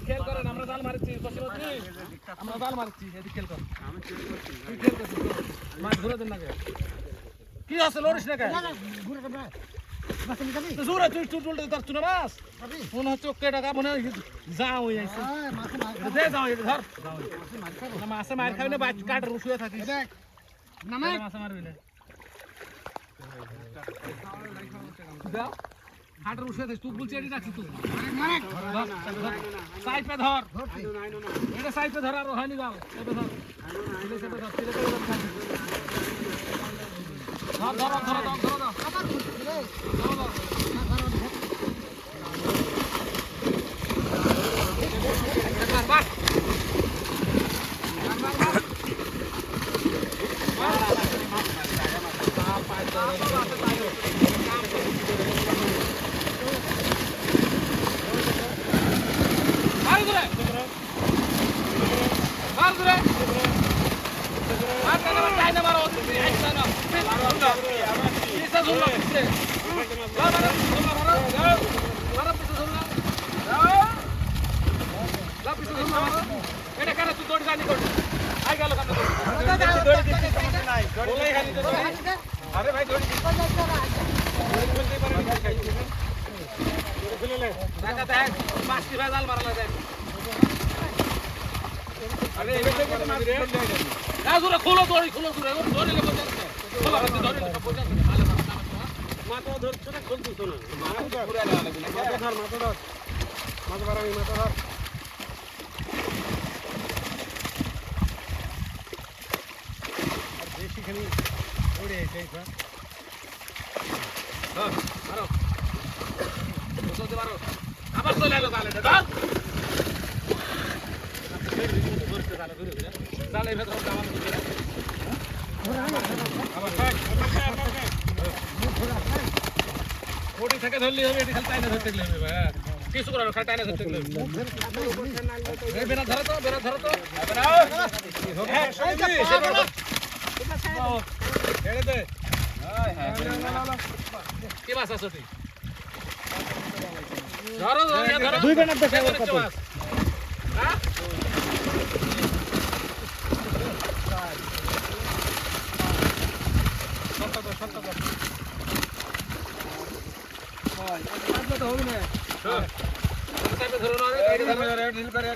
খেল করেন আমরা জাল মারছি আমরা জাল মারছি এদিকে খেল কর মাছ ঘুরে দেন না কি আছে লড়িস না জোরে তুই উল্টে ধরছ না মাছ মনে হচ্ছে ওকে টাকা মনে যাও হয়ে যাচ্ছে দে যাও ধর মাছে মার খাবি না বাইক কাট রুশুয়ে থাকিস মাছে মারবি না দাও হাট রুশুয়ে থাকিস তুই বলছি এটি রাখছিস তুই সাইড পে ধর এটা সাইড পে ধর আর হয়নি যাও এটা ধর সেটা ধর अरे भाई खोलो दौड़ी खोलो माथा धर खोलती शोना माथा धर देशी उड़े मारो मारो আবার চলে এলো জালে ধর জালে ভেতর ওটি থেকে ধরলি হবে এটি খালি টাইনা ধরতে গেলে হবে কিছু করার খালি টাইনা ধরতে গেলে বেরা ধরো তো ছেড়ে দে কি মাছ আছে তুই ধরো দুই বেনার দেখে কত হ্যাঁ সত্য তো হবে না সাইডে ধরো না এই ধরো ঢিল করে